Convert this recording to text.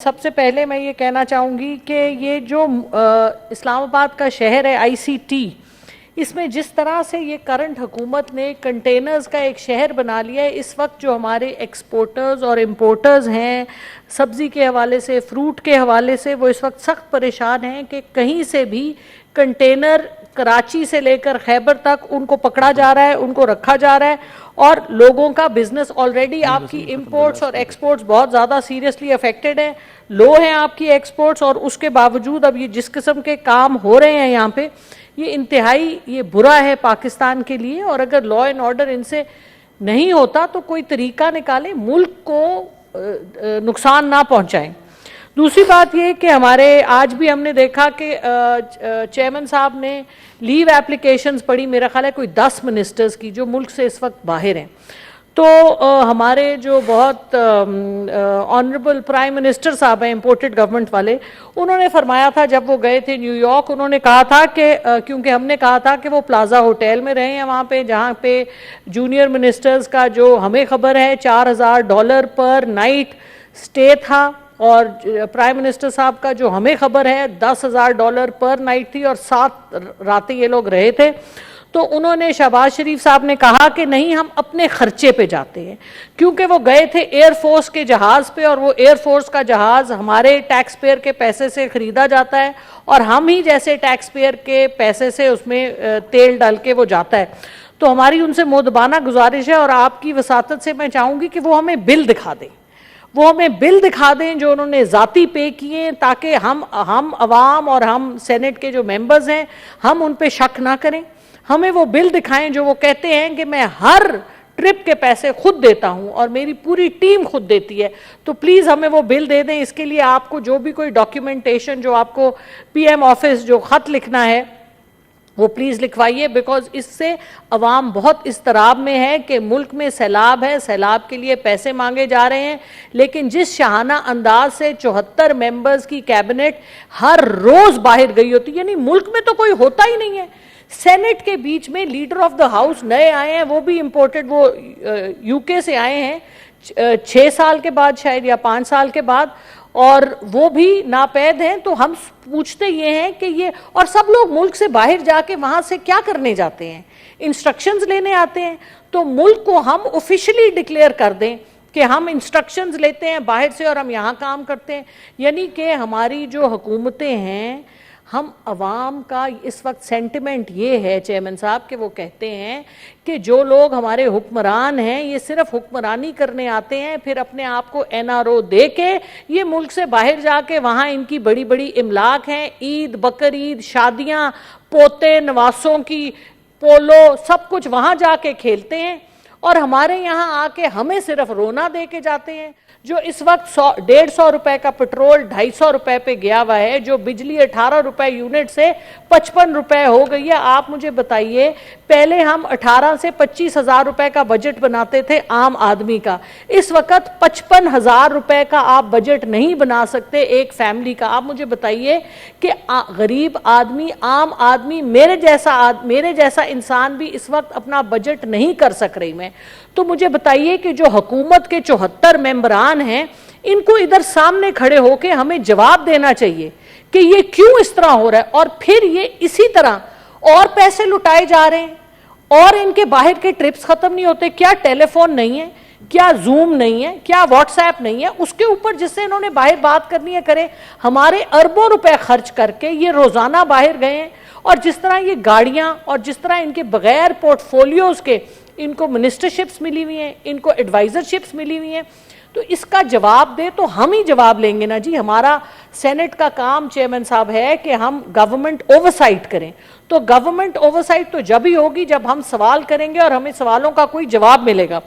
सबसे पहले मैं ये कहना चाहूँगी कि ये जो इस्लामाबाद का शहर है आईसीटी, इसमें जिस तरह से ये करंट हुकूमत ने कंटेनर्स का एक शहर बना लिया है, इस वक्त जो हमारे एक्सपोर्टर्स और इम्पोर्टर्स हैं सब्ज़ी के हवाले से, फ्रूट के हवाले से, वो इस वक्त सख्त परेशान हैं कि कहीं से भी कंटेनर कराची से लेकर खैबर तक उनको पकड़ा जा रहा है, उनको रखा जा रहा है और लोगों का बिजनेस ऑलरेडी आपकी इंपोर्ट्स और एक्सपोर्ट्स बहुत ज़्यादा सीरियसली अफेक्टेड है, लो हैं आपकी एक्सपोर्ट्स। और उसके बावजूद अब ये जिस किस्म के काम हो रहे हैं यहाँ पे, ये इंतहाई ये बुरा है पाकिस्तान के लिए। और अगर लॉ एंड ऑर्डर इनसे नहीं होता तो कोई तरीका निकालें, मुल्क को नुकसान ना पहुँचाएं। दूसरी बात ये कि हमारे आज भी हमने देखा कि चेयरमैन साहब ने लीव एप्लीकेशंस पढ़ी, मेरा ख्याल है कोई 10 मिनिस्टर्स की जो मुल्क से इस वक्त बाहर हैं। तो हमारे जो बहुत ऑनरेबल प्राइम मिनिस्टर साहब हैं इम्पोर्टेड गवर्नमेंट वाले, उन्होंने फरमाया था जब वो गए थे न्यूयॉर्क, उन्होंने कहा था कि क्योंकि हमने कहा था कि वो प्लाजा होटल में रहे हैं वहाँ पे, जहाँ पे जूनियर मिनिस्टर्स का जो हमें खबर है $4000 पर नाइट स्टे था और प्राइम मिनिस्टर साहब का जो हमें खबर है $10,000 पर नाइट थी और 7 रातें ये लोग रहे थे। तो उन्होंने शहबाज शरीफ साहब ने कहा कि नहीं, हम अपने खर्चे पे जाते हैं, क्योंकि वो गए थे एयरफोर्स के जहाज़ पे और वो एयरफोर्स का जहाज़ हमारे टैक्स पेयर के पैसे से ख़रीदा जाता है और हम ही जैसे टैक्स पेयर के पैसे से उसमें तेल डाल के वो जाता है। तो हमारी उनसे मुदबाना गुजारिश है और आपकी वसातत से मैं चाहूँगी कि वो हमें बिल दिखा दें, वो हमें बिल दिखा दें जो उन्होंने ज़ाती पे किए, ताकि हम अवाम और हम सेनेट के जो मेंबर्स हैं हम उन पे शक ना करें। हमें वो बिल दिखाएं जो वो कहते हैं कि मैं हर ट्रिप के पैसे खुद देता हूं और मेरी पूरी टीम खुद देती है। तो प्लीज़ हमें वो बिल दे दें। इसके लिए आपको जो भी कोई डॉक्यूमेंटेशन, जो आपको पीएम ऑफिस जो ख़त लिखना है वो प्लीज़ लिखवाइए, बिकॉज इससे अवाम बहुत इस्तराब में है कि मुल्क में सैलाब है, सैलाब के लिए पैसे मांगे जा रहे हैं, लेकिन जिस शहाना अंदाज से 74 मेंबर्स की कैबिनेट हर रोज़ बाहर गई होती, यानी मुल्क में तो कोई होता ही नहीं है। सेनेट के बीच में लीडर ऑफ द हाउस नए आए हैं, वो भी इम्पोर्टेड, वो यूके से आए हैं 6 साल के बाद शायद या 5 साल के बाद, और वो भी नापैद हैं। तो हम पूछते ये हैं कि ये, और सब लोग मुल्क से बाहर जाके वहाँ से क्या करने जाते हैं? इंस्ट्रक्शंस लेने आते हैं। तो मुल्क को हम ऑफिशियली डिक्लेयर कर दें कि हम इंस्ट्रक्शंस लेते हैं बाहर से और हम यहाँ काम करते हैं, यानी कि हमारी जो हुकूमतें हैं, हम अवाम का इस वक्त सेंटिमेंट ये है चेयरमैन साहब कि वो कहते हैं कि जो लोग हमारे हुक्मरान हैं ये सिर्फ हुक्मरानी करने आते हैं, फिर अपने आप को एनआरओ दे के ये मुल्क से बाहर जाके वहाँ इनकी बड़ी बड़ी इमलाक हैं, ईद, बकर ईद, शादियाँ, पोते नवासों की, पोलो, सब कुछ वहाँ जाके खेलते हैं और हमारे यहाँ आके हमें सिर्फ रोना दे के जाते हैं। जो इस वक्त 150 रुपए का पेट्रोल 250 रुपए पे गया हुआ है, जो बिजली 18 रुपए यूनिट से 55 रुपए हो गई है। आप मुझे बताइए, पहले हम 18 से 25,000 रुपए का बजट बनाते थे आम आदमी का, इस वक्त 55,000 रुपए का आप बजट नहीं बना सकते एक फैमिली का। आप मुझे बताइए कि गरीब आदमी, आम आदमी, मेरे जैसा इंसान भी इस वक्त अपना बजट नहीं कर सक रही मैं। तो मुझे बताइए कि जो हुकूमत के 74 मेंबरान हैं, इनको इधर सामने खड़े होकर हमें जवाब देना चाहिए कि ये क्यों इस तरह हो रहा है। और फिर ये इसी तरह और पैसे लुटाए जा रहे हैं और इनके बाहर के ट्रिप्स खत्म नहीं होते। क्या टेलीफोन नहीं है, क्या जूम नहीं है, क्या व्हाट्सएप नहीं है, उसके ऊपर जिससे इन्होंने बाहर बात करनी है करें। हमारे अरबों रुपए खर्च करके ये रोजाना बाहर गए हैं और जिस तरह ये गाड़ियां और जिस तरह इनके बगैर पोर्टफोलियोज के इनको मिनिस्टरशिप्स मिली हुई हैं, इनको एडवाइजरशिप्स मिली हुई हैं, तो इसका जवाब दे तो हम ही जवाब लेंगे ना जी। हमारा सेनेट का काम चेयरमैन साहब है कि हम गवर्नमेंट ओवरसाइट करें। तो गवर्नमेंट ओवरसाइट तो जब ही होगी जब हम सवाल करेंगे और हमें सवालों का कोई जवाब मिलेगा।